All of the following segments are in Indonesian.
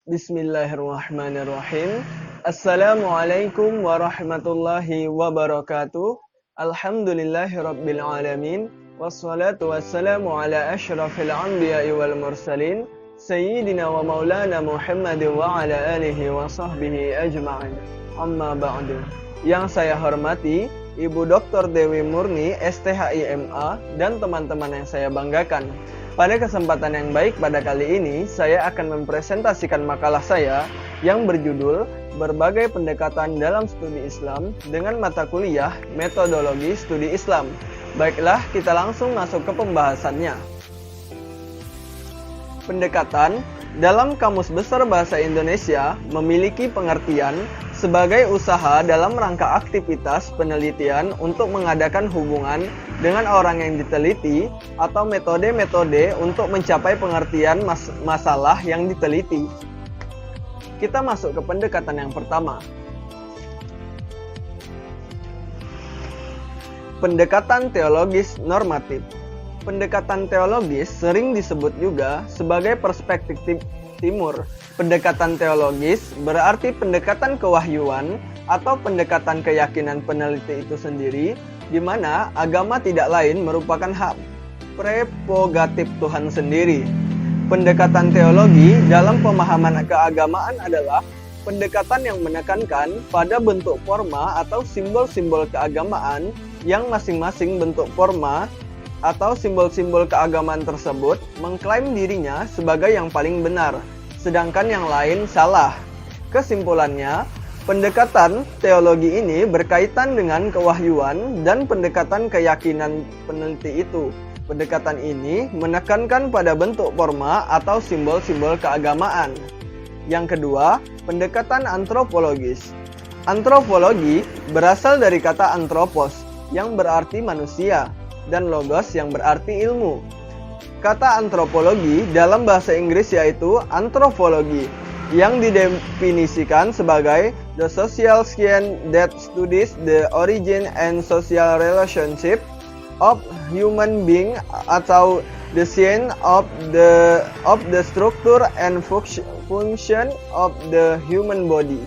Bismillahirrahmanirrahim. Assalamualaikum warahmatullahi wabarakatuh. Alhamdulillahirabbil alamin. Wassalatu wassalamu ala asyrafil anbiya'i wal mursalin sayyidina wa maulana Muhammadin wa ala alihi wa sahbihi ajma'in. Amma ba'du. Yang saya hormati Ibu Dr. Dewi Murni, STHIMA, dan teman-teman yang saya banggakan. Pada kesempatan yang baik pada kali ini, saya akan mempresentasikan makalah saya yang berjudul Berbagai Pendekatan dalam Studi Islam dengan mata kuliah Metodologi Studi Islam. Baiklah, kita langsung masuk ke pembahasannya. Pendekatan dalam Kamus Besar Bahasa Indonesia memiliki pengertian sebagai usaha dalam rangka aktivitas penelitian untuk mengadakan hubungan dengan orang yang diteliti atau metode-metode untuk mencapai pengertian masalah yang diteliti. Kita masuk ke pendekatan yang pertama. Pendekatan teologis normatif. Pendekatan teologis sering disebut juga sebagai perspektif timur. Pendekatan teologis berarti pendekatan kewahyuan atau pendekatan keyakinan peneliti itu sendiri, di mana agama tidak lain merupakan hak prerogatif Tuhan sendiri. Pendekatan teologi dalam pemahaman keagamaan adalah pendekatan yang menekankan pada bentuk forma atau simbol-simbol keagamaan yang masing-masing bentuk forma atau simbol-simbol keagamaan tersebut mengklaim dirinya sebagai yang paling benar, sedangkan yang lain salah. Kesimpulannya, pendekatan teologi ini berkaitan dengan kewahyuan dan pendekatan keyakinan peneliti itu. Pendekatan ini menekankan pada bentuk forma atau simbol-simbol keagamaan. Yang kedua, pendekatan antropologis. Antropologi berasal dari kata anthropos yang berarti manusia dan logos yang berarti ilmu. Kata antropologi dalam bahasa Inggris yaitu anthropology, yang didefinisikan sebagai the social science that studies the origin and social relationship of human being, atau the science of the structure and function of the human body.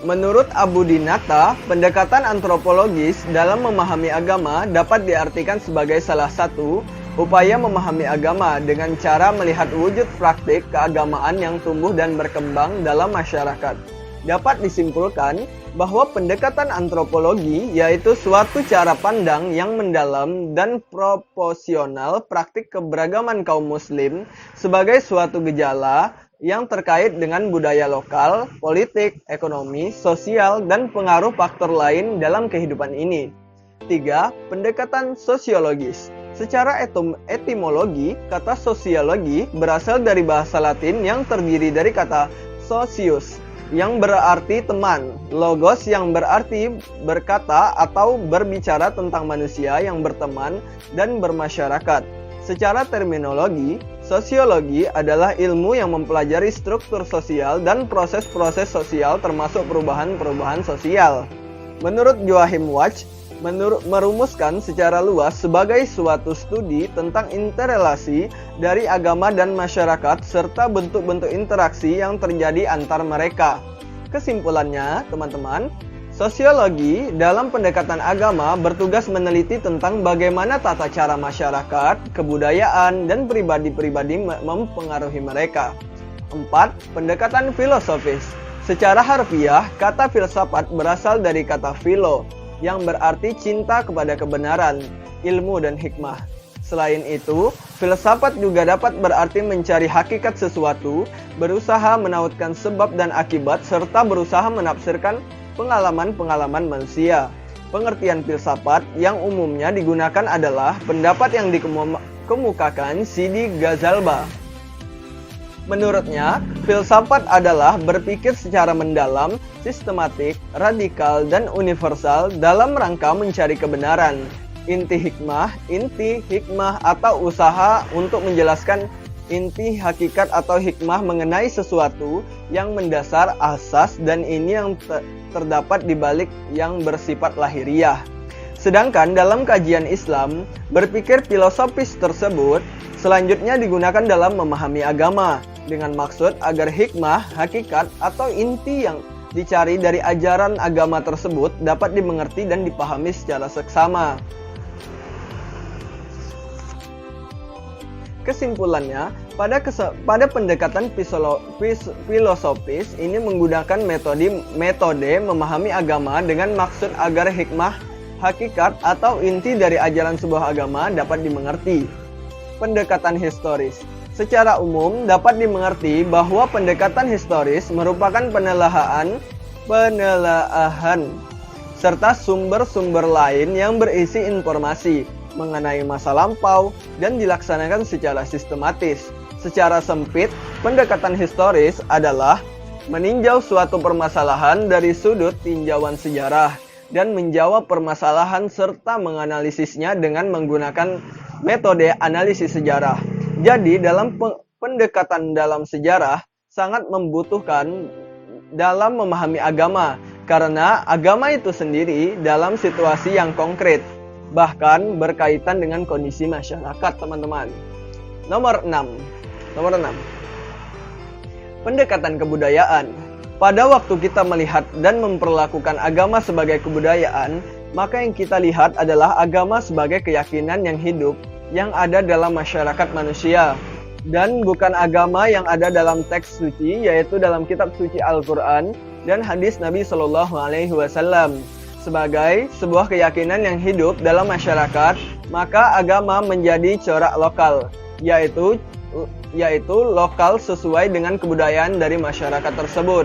Menurut Abu Dinata, pendekatan antropologis dalam memahami agama dapat diartikan sebagai salah satu upaya memahami agama dengan cara melihat wujud praktik keagamaan yang tumbuh dan berkembang dalam masyarakat. Dapat disimpulkan bahwa pendekatan antropologi yaitu suatu cara pandang yang mendalam dan proporsional praktik keberagaman kaum muslim sebagai suatu gejala yang terkait dengan budaya lokal, politik, ekonomi, sosial, dan pengaruh faktor lain dalam kehidupan ini. 3. Pendekatan sosiologis. Secara etimologi, kata sosiologi berasal dari bahasa Latin yang terdiri dari kata socius, yang berarti teman, logos yang berarti berkata atau berbicara tentang manusia yang berteman dan bermasyarakat. Secara terminologi, sosiologi adalah ilmu yang mempelajari struktur sosial dan proses-proses sosial termasuk perubahan-perubahan sosial. Menurut Joachim Watch, merumuskan secara luas sebagai suatu studi tentang interrelasi dari agama dan masyarakat serta bentuk-bentuk interaksi yang terjadi antar mereka. Kesimpulannya, teman-teman, sosiologi dalam pendekatan agama bertugas meneliti tentang bagaimana tata cara masyarakat, kebudayaan, dan pribadi-pribadi mempengaruhi mereka. 4. Pendekatan filosofis. Secara harfiah, kata filsafat berasal dari kata philo, yang berarti cinta kepada kebenaran, ilmu, dan hikmah. Selain itu, filsafat juga dapat berarti mencari hakikat sesuatu, berusaha menautkan sebab dan akibat, serta berusaha menafsirkan pengalaman-pengalaman manusia. Pengertian filsafat yang umumnya digunakan adalah pendapat yang dikemukakan Sidi Ghazalba. Menurutnya, filsafat adalah berpikir secara mendalam, sistematik, radikal, dan universal dalam rangka mencari kebenaran. Inti hikmah atau usaha untuk menjelaskan inti hakikat atau hikmah mengenai sesuatu yang mendasar asas dan ini yang terdapat di balik yang bersifat lahiriah. Sedangkan dalam kajian Islam, berpikir filosofis tersebut selanjutnya digunakan dalam memahami agama dengan maksud agar hikmah, hakikat, atau inti yang dicari dari ajaran agama tersebut dapat dimengerti dan dipahami secara seksama. Kesimpulannya, pada pendekatan filosofis ini menggunakan metode memahami agama dengan maksud agar hikmah, hakikat, atau inti dari ajaran sebuah agama dapat dimengerti. Pendekatan historis secara umum dapat dimengerti bahwa pendekatan historis merupakan penelaahan serta sumber-sumber lain yang berisi informasi mengenai masa lampau dan dilaksanakan secara sistematis. Secara sempit, pendekatan historis adalah meninjau suatu permasalahan dari sudut tinjauan sejarah dan menjawab permasalahan serta menganalisisnya dengan menggunakan metode analisis sejarah. Jadi, dalam pendekatan dalam sejarah sangat membutuhkan dalam memahami agama, karena agama itu sendiri dalam situasi yang konkret, bahkan berkaitan dengan kondisi masyarakat, teman-teman. Nomor 6. Pendekatan kebudayaan. Pada waktu kita melihat dan memperlakukan agama sebagai kebudayaan, maka yang kita lihat adalah agama sebagai keyakinan yang hidup yang ada dalam masyarakat manusia, dan bukan agama yang ada dalam teks suci, yaitu dalam kitab suci Al-Quran dan hadis Nabi Shallallahu Alaihi Wasallam. Sebagai sebuah keyakinan yang hidup dalam masyarakat, maka agama menjadi corak lokal, yaitu lokal sesuai dengan kebudayaan dari masyarakat tersebut.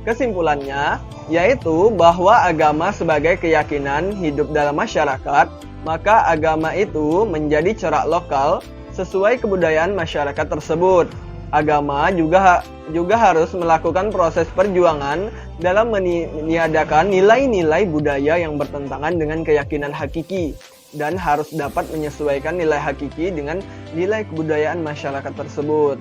Kesimpulannya, yaitu bahwa agama sebagai keyakinan hidup dalam masyarakat, maka agama itu menjadi corak lokal sesuai kebudayaan masyarakat tersebut. Agama juga harus melakukan proses perjuangan dalam meniadakan nilai-nilai budaya yang bertentangan dengan keyakinan hakiki, dan harus dapat menyesuaikan nilai hakiki dengan nilai kebudayaan masyarakat tersebut.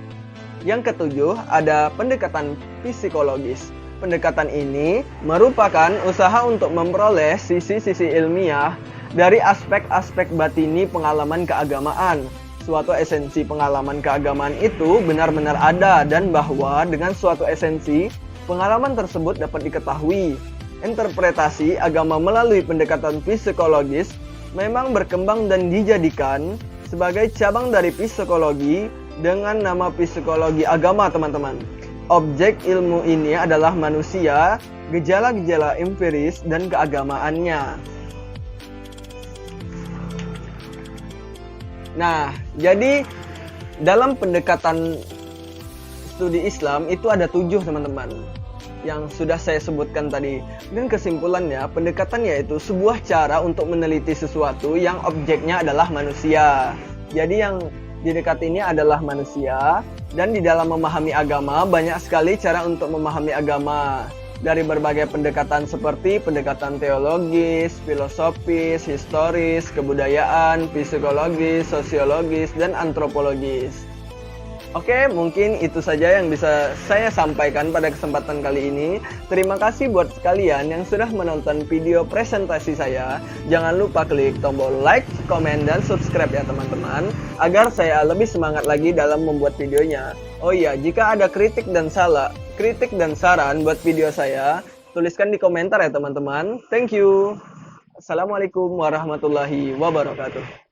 Yang ketujuh, ada pendekatan psikologis. Pendekatan ini merupakan usaha untuk memperoleh sisi-sisi ilmiah dari aspek-aspek batini pengalaman keagamaan. Suatu esensi pengalaman keagamaan itu benar-benar ada, dan bahwa dengan suatu esensi, pengalaman tersebut dapat diketahui. Interpretasi agama melalui pendekatan psikologis memang berkembang dan dijadikan sebagai cabang dari psikologi dengan nama psikologi agama, teman-teman. Objek ilmu ini adalah manusia, gejala-gejala empiris, dan keagamaannya. Nah, jadi dalam pendekatan studi Islam itu ada 7, teman-teman, yang sudah saya sebutkan tadi. Dan kesimpulannya, pendekatan yaitu sebuah cara untuk meneliti sesuatu yang objeknya adalah manusia. Jadi yang didekati ini adalah manusia, dan di dalam memahami agama banyak sekali cara untuk memahami agama. Dari berbagai pendekatan seperti pendekatan teologis, filosofis, historis, kebudayaan, psikologis, sosiologis, dan antropologis. Oke, mungkin itu saja yang bisa saya sampaikan pada kesempatan kali ini. Terima kasih buat kalian yang sudah menonton video presentasi saya. Jangan lupa klik tombol like, komen, dan subscribe ya teman-teman, agar saya lebih semangat lagi dalam membuat videonya. Oh iya, jika ada kritik dan saran buat video saya, tuliskan di komentar ya teman-teman. Thank you. Assalamualaikum warahmatullahi wabarakatuh.